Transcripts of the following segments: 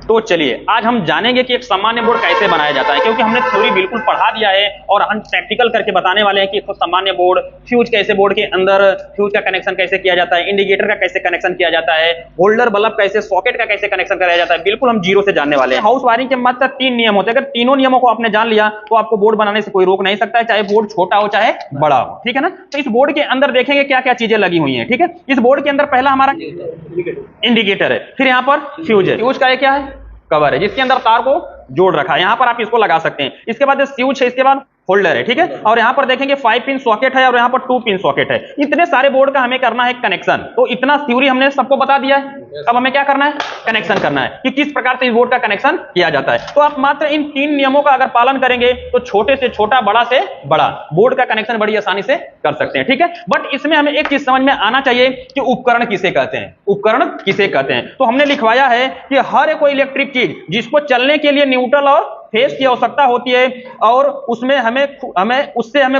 तो चलिए आज हम जानेंगे कि एक सामान्य बोर्ड कैसे बनाया जाता है, क्योंकि हमने थ्योरी बिल्कुल पढ़ा दिया है और हम प्रैक्टिकल करके बताने वाले हैं कि एक सामान्य बोर्ड, फ्यूज कैसे, बोर्ड के अंदर फ्यूज का कनेक्शन कैसे किया जाता है, इंडिकेटर का कैसे कनेक्शन किया जाता है, होल्डर बल्ब कैसे, सॉकेट का कैसे कनेक्शन कराया जाता है, बिल्कुल हम जीरो से जानने वाले हैं। हाउस वायरिंग के मात्र 3 नियम होते हैं। अगर तीनों नियमों को आपने जान लिया तो आपको बोर्ड बनाने से कोई रोक नहीं सकता है, चाहे बोर्ड छोटा हो चाहे बड़ा हो, ठीक है ना। तो इस बोर्ड के अंदर देखेंगे क्या क्या चीजें लगी हुई हैं, ठीक है। इस बोर्ड के अंदर पहला हमारा इंडिकेटर है, फिर यहाँ पर फ्यूज है, फ्यूज का क्या है, कवर है जिसके अंदर तार को जोड़ रखा है, यहाँ पर आप इसको लगा सकते हैं। इसके बाद स्विच है, इसके बाद होल्डर है, ठीक है। और यहाँ पर देखेंगे 5 पिन सॉकेट है और यहाँ पर 2 पिन सॉकेट है। इतने सारे बोर्ड का हमें करना है कनेक्शन। तो इतना थ्योरी हमने सबको बता दिया है, अब हमें क्या करना है, कनेक्शन करना है कि किस प्रकार से इस बोर्ड का कनेक्शन किया जाता है। तो आप मात्र इन 3 नियमों का अगर पालन करेंगे तो छोटे से छोटा, बड़ा से बड़ा बोर्ड का कनेक्शन बड़ी आसानी से कर सकते हैं, ठीक है। बट इसमें हमें एक चीज समझ में आना चाहिए कि उपकरण किसे कहते हैं, उपकरण किसे कहते हैं। तो हमने लिखवाया है कि हर एक कोई इलेक्ट्रिक चीज जिसको चलने के लिए न्यूट्रल और फेस की आवश्यकता होती है और उसमें हमें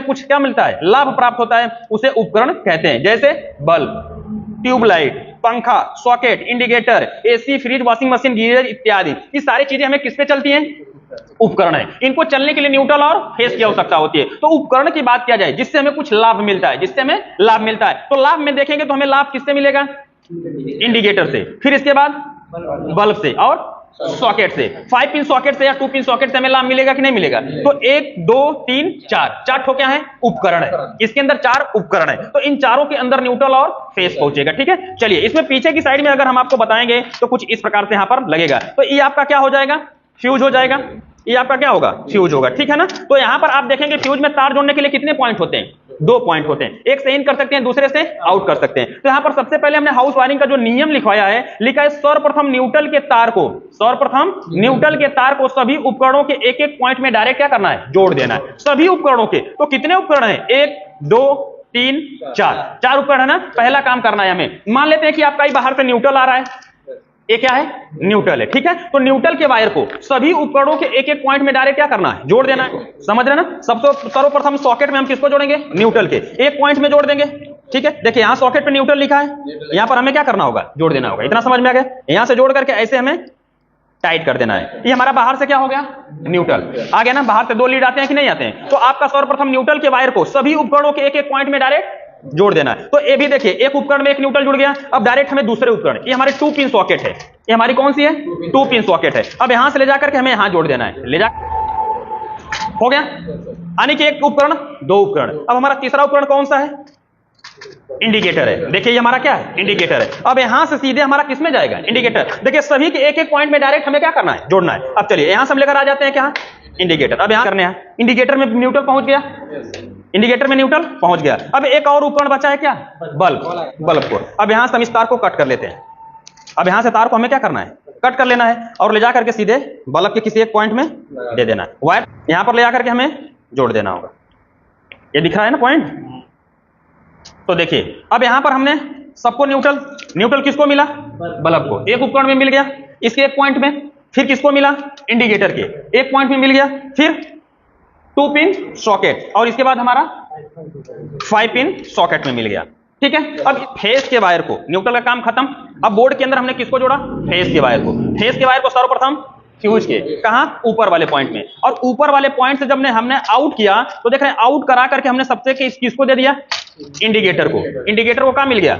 कुछ क्या मिलता है, लाभ प्राप्त होता है, उसे उपकरण कहते हैं। जैसे बल्ब, ट्यूबलाइट, पंखा, socket, indicator, AC, fridge, washing machine, geyser इत्यादि, ये सारी चीजें हमें किस पे चलती हैं, उपकरण है। इनको चलने के लिए न्यूट्रल और फेस की आवश्यकता होती है। तो उपकरण की बात किया जाए जिससे हमें कुछ लाभ मिलता है, जिससे हमें लाभ मिलता है। तो लाभ में देखेंगे तो हमें लाभ किससे मिलेगा, इंडिकेटर से, फिर इसके बाद बल्ब से और सॉकेट से। 5 पिन सॉकेट से या 2 पिन सॉकेट से हमें लाभ मिलेगा कि नहीं मिलेगा। तो 1 2 3 4 ठो क्या है, उपकरण है। इसके अंदर 4 उपकरण है, तो इन चारों के अंदर न्यूट्रल और फेस पहुंचेगा, ठीक है। चलिए इसमें पीछे की साइड में अगर हम आपको बताएंगे तो कुछ इस प्रकार से यहां पर लगेगा। तो ये आपका क्या हो जाएगा, फ्यूज हो जाएगा। ये आपका क्या होगा, फ्यूज होगा, ठीक है ना। तो यहां पर आप देखेंगे फ्यूज में तार जोड़ने के लिए कितने पॉइंट होते हैं, 2 पॉइंट होते हैं। एक से इन कर सकते हैं, दूसरे से आउट कर सकते हैं। तो यहां पर सबसे पहले हमने हाउस वायरिंग का जो नियम लिखवाया है, लिखा है सर्वप्रथम न्यूट्रल के तार को सभी उपकरणों के एक एक पॉइंट में डायरेक्ट क्या करना है, जोड़ देना है। सभी उपकरणों के, तो कितने उपकरण है, 1 2 3 4 उपकरण है ना। पहला काम करना है हमें, मान लेते हैं कि आपका बाहर से न्यूट्रल आ रहा है, ये क्या है, न्यूट्रल है, ठीक है। तो न्यूट्रल के वायर को सभी उपकरणों के एक एक पॉइंट में डायरेक्ट क्या करना है, जोड़ देना है। समझ रहे ना। सर्वप्रथम सॉकेट में हम किसको जोड़ेंगे, न्यूट्रल के एक पॉइंट में जोड़ देंगे, ठीक है। देखिए यहां सॉकेट पे न्यूट्रल लिखा है, यहां पर हमें क्या करना होगा, जोड़ देना होगा। इतना समझ में आ गया। यहां से जोड़ करके ऐसे हमें टाइट कर देना है। ये हमारा बाहर से क्या हो गया, न्यूट्रल आ गया ना। बाहर से 2 लीड आते हैं कि नहीं आते हैं। तो आपका सर्वप्रथम न्यूट्रल के वायर को सभी उपकरणों के एक एक पॉइंट में डायरेक्ट जोड़ देना है। तो ये भी देखिए, एक उपकरण में एक न्यूट्रल जुड़ गया। अब डायरेक्ट हमें दूसरे उपकरण, ये हमारे 2 पिन सॉकेट है, ये हमारी कौन सी है, 2 पिन सॉकेट है। अब यहां से ले जाकर के हमें यहां जोड़ देना है, ले जा, हो गया। यानी कि एक उपकरण 2 उपकरण। अब हमारा तीसरा उपकरण कौन सा है, इंडिकेटर है। देखिए ये हमारा क्या है, इंडिकेटर है। अब यहां से सीधे हमारा किसमें जाएगा, इंडिकेटर। देखिए सभी के एक एक पॉइंट में डायरेक्ट हमें क्या करना है, जोड़ना है। अब चलिए यहां से हम लेकर आ जाते हैं क्या, इंडिकेटर। अब यहां करने हैं, इंडिकेटर में न्यूट्रल पहुंच गया, इंडिकेटर में न्यूट्रल पहुंच गया। अब एक और उपकरण बचा है क्या, बल्ब को। अब यहां से हम इस तार को कट कर लेते हैं। अब यहां से तार को हमें क्या करना है, कट कर लेना है और ले जाकर के सीधे बल्ब के किसी एक पॉइंट में दे देना है। वायर यहां पर ले जाकर के हमें जोड़ देना होगा। ये दिख रहा है ना पॉइंट। तो देखिए अब यहां पर हमने सबको न्यूट्रल किसको मिला, बल्ब को, एक उपकरण में मिल गया इसके एक पॉइंट में। फिर किसको मिला, इंडिकेटर के एक पॉइंट में मिल गया। फिर 2 पिन सॉकेट और इसके बाद हमारा 5 पिन सॉकेट में मिल गया, ठीक है। अब फेस के वायर को, न्यूट्रल का काम खत्म। अब बोर्ड के अंदर हमने किसको जोड़ा, फेस के वायर को। फेस के वायर को सर्वप्रथम फ्यूज के कहां, ऊपर वाले पॉइंट में। और ऊपर वाले पॉइंट से जब हमने आउट किया तो देख रहे हैं, आउट करा करके हमने सबसे किसको दे दिया, इंडिकेटर को। इंडिकेटर को कहां मिल गया,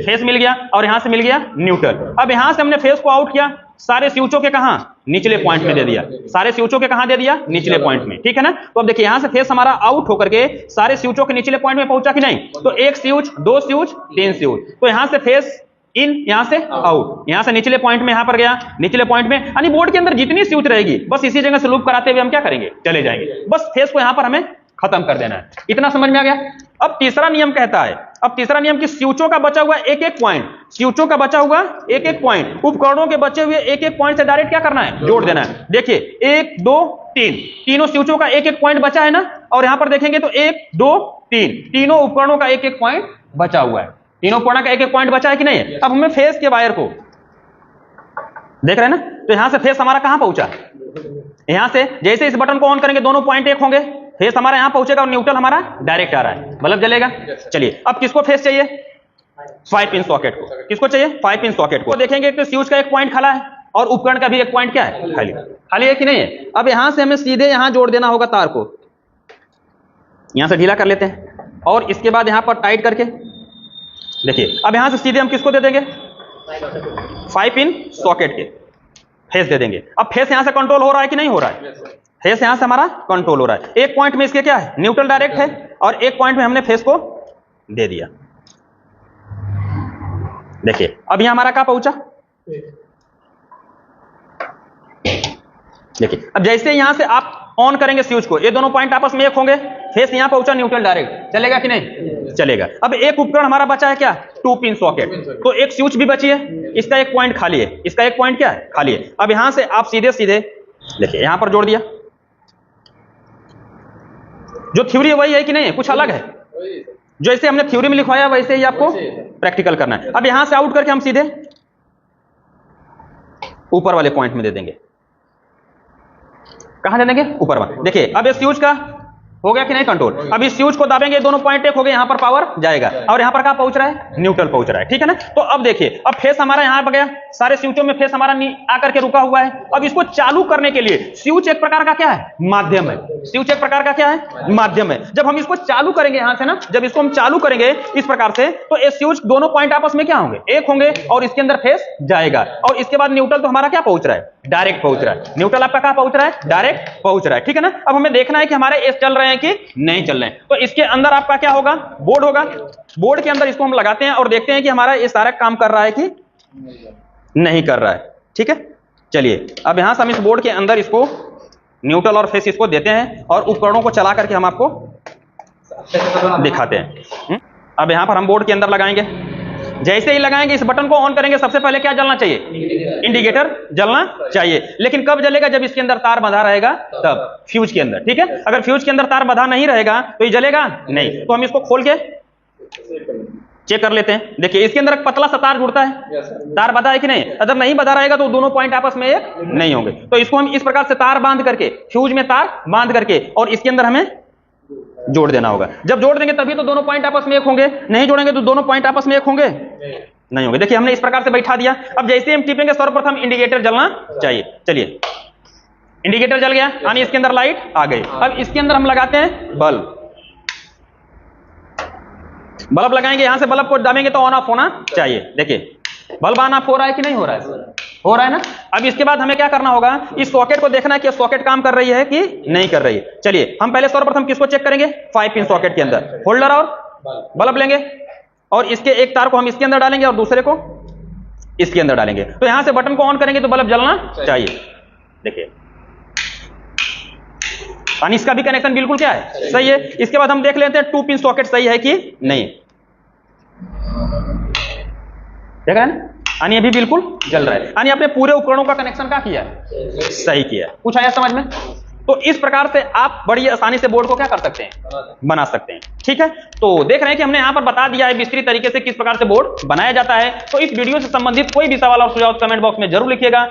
फेस मिल गया और यहां से मिल गया न्यूट्रल। अब यहां से हमने फेस को आउट किया, सारे स्विचों के कहां, निचले पॉइंट में दे दिया। सारे स्विचों के कहां दे दिया, निचले पॉइंट में, ठीक है ना। तो अब देखिए यहां से फेस हमारा आउट होकर के सारे स्विचों के निचले पॉइंट में पहुंचा कि नहीं। तो 1 स्विच 2 स्विच 3 स्विच। तो यहां से फेस इन, यहां से आउट, यहां से निचले पॉइंट में, यहां पर गया निचले पॉइंट में। यानी बोर्ड के अंदर जितनी स्विच रहेगी बस इसी जगह से लूप कराते हुए हम क्या करेंगे, चले जाएंगे। बस फेस को यहां पर हमें खत्म कर देना है। इतना समझ में आ गया। अब तीसरा नियम कहता है, अब तीसरा नियम कि स्विचों का बचा हुआ एक एक पॉइंट, स्विचों का बचा हुआ एक एक पॉइंट उपकरणों के बचे हुए एक एक पॉइंट से डायरेक्ट क्या करना है, जोड़ देना है। देखिए 1 2 3 तीनों स्विचों का एक एक पॉइंट बचा है ना। और यहां पर देखेंगे तो 1 2 3 तीनों उपकरणों का एक एक पॉइंट बचा हुआ है। तीनों उपकरणों का एक एक पॉइंट बचा है कि नहीं है। अब हमें फेस के वायर को देख रहे हैं ना। तो यहां से फेस हमारा कहां पहुंचा, यहां से जैसे इस बटन को ऑन करेंगे दोनों पॉइंट एक होंगे, फेस हमारा यहां पहुंचेगा और न्यूट्रल हमारा डायरेक्ट आ रहा है, बल्ब जलेगा। चलिए अब किसको फेस चाहिए, 5 पिन सॉकेट को। किसको चाहिए, 5 पिन सॉकेट को। देखेंगे कि स्विच का एक पॉइंट खड़ा है, और उपकरण का भी एक पॉइंट क्या है, खाली। खाली है कि नहीं है? अब यहां से हमें सीधे यहां जोड़ देना होगा तार को। यहां से ढीला कर लेते हैं और इसके बाद यहां पर टाइट करके देखिए, अब यहां से सीधे हम किसको दे देंगे, 5 पिन सॉकेट के फेस दे देंगे। अब फेस यहां से कंट्रोल हो रहा है कि नहीं हो रहा है? फेस यहां से हमारा कंट्रोल हो रहा है। एक पॉइंट में इसके क्या है, न्यूट्रल डायरेक्ट है, और एक पॉइंट में हमने फेस को दे दिया। देखिए अब यहां हमारा क्या पहुंचा, देखिए अब जैसे यहां से आप ऑन करेंगे स्विच को, ये दोनों पॉइंट आपस में एक होंगे, फेस यहां पहुंचा न्यूट्रल डायरेक्ट, चलेगा कि नहीं? चलेगा। अब एक उपकरण हमारा बचा है क्या, 2 पिन सॉकेट, तो एक स्विच भी बची है, इसका एक पॉइंट खाली है, इसका एक पॉइंट क्या है, खाली है। अब यहां से आप सीधे सीधे देखिए यहां पर जोड़ दिया। जो थ्योरी है वही है कि नहीं है, कुछ अलग है? जैसे हमने थ्योरी में लिखवाया वैसे ही आपको प्रैक्टिकल करना है। अब यहां से आउट करके हम सीधे ऊपर वाले पॉइंट में दे देंगे। कहां दे देंगे, ऊपर वाले। देखिए अब इस स्विच का हो गया कि नहीं कंट्रोल। अब इस स्विच को दाबेंगे, दोनों पॉइंट एक हो गए, यहां पर पावर जाएगा और यहां पर क्या पहुंच रहा है, न्यूट्रल पहुंच रहा है, ठीक है ना? तो अब देखिए, अब फेस हमारा यहां पर गया, सारे स्विचों में फेस हमारा आकर के रुका हुआ है। अब इसको चालू करने के लिए स्विच एक प्रकार का क्या है, माध्यम है। स्विच एक प्रकार का क्या है, माध्यम है। जब हम इसको चालू करेंगे यहां से ना, जब इसको हम चालू करेंगे इस प्रकार से, तो ये स्विच दोनों पॉइंट आपस में क्या होंगे, एक होंगे, और इसके अंदर फेस जाएगा। और इसके बाद न्यूट्रल तो हमारा क्या पहुंच रहा है, डायरेक्ट पहुंच रहा है। न्यूट्रल आपका क्या पहुंच रहा है, डायरेक्ट पहुंच रहा है, ठीक है ना? अब हमें देखना है कि हमारे एस चल रहे हैं कि नहीं चल रहे हैं। तो इसके अंदर आपका क्या होगा, बोर्ड होगा। बोर्ड के अंदर इसको हम लगाते हैं और देखते हैं कि हमारा ये सारा काम कर रहा है कि नहीं कर रहा है, ठीक है? चलिए अब यहां से हम इस बोर्ड के अंदर इसको न्यूट्रल और फेस इसको देते हैं और उपकरणों को चला करके हम आपको दिखाते हैं। अब यहां पर हम बोर्ड के अंदर लगाएंगे। जैसे ही लगाएंगे, इस बटन को ऑन करेंगे, सबसे पहले क्या जलना चाहिए, इंडिकेटर जलना चाहिए। लेकिन कब जलेगा, जब इसके अंदर तार बंधा रहेगा तब, फ्यूज के अंदर, ठीक है? अगर फ्यूज के अंदर तार बंधा नहीं रहेगा तो ये जलेगा नहीं। तो हम इसको खोल के चेक कर लेते हैं। देखिए इसके अंदर एक पतला सा तार जुड़ता है, तार बंधा है कि नहीं? अगर नहीं बंधा रहेगा तो दोनों पॉइंट आपस में एक नहीं होंगे। तो इसको हम इस प्रकार से तार बांध करके, फ्यूज में तार बांध करके, और इसके अंदर हमें जोड़ देना होगा। जब जोड़ देंगे तभी तो दोनों पॉइंट आपस में एक होंगे, नहीं जोड़ेंगे तो दोनों पॉइंट आपस में एक होंगे नहीं होंगे। देखिए हमने इस प्रकार से बैठा दिया। अब जैसे ही हम टिपेंगे, सर्वप्रथम इंडिकेटर जलना चाहिए। चलिए इंडिकेटर जल गया, यानी इसके अंदर लाइट आ गई। अब इसके अंदर हम लगाते हैं बल्ब। बल्ब लगाएंगे, यहां से बल्ब को दाबेंगे तो ऑन ऑफ होना चाहिए। देखिए बल्ब ऑन ऑफ हो रहा है कि नहीं हो रहा है, हो रहा है ना? अब इसके बाद हमें क्या करना होगा, इस सॉकेट को देखना है कि सॉकेट काम कर रही है कि नहीं कर रही है। चलिए हम पहले सर्वप्रथम किसको चेक करेंगे, 5 पिन सॉकेट के अंदर होल्डर और बल्ब लेंगे, और इसके एक तार को हम इसके अंदर डालेंगे और दूसरे को इसके अंदर डालेंगे। तो यहां से बटन को ऑन करेंगे तो बल्ब जलना चाहिए। देखिए यानी इसका भी कनेक्शन बिल्कुल क्या है, सही है। इसके बाद हम देख लेते हैं 2 पिन सॉकेट सही है कि नहीं। देखा है ना, यानी अभी बिल्कुल जल रहा है, यानी आपने पूरे उपकरणों का कनेक्शन क्या किया है, सही किया। कुछ आया समझ में? तो इस प्रकार से आप बड़ी आसानी से बोर्ड को क्या कर सकते हैं, बना सकते हैं, ठीक है? तो देख रहे हैं कि हमने यहां पर बता दिया है विस्तृत तरीके से किस प्रकार से बोर्ड बनाया जाता है। तो इस वीडियो से संबंधित कोई भी सवाल और सुझाव कमेंट बॉक्स में जरूर लिखिएगा।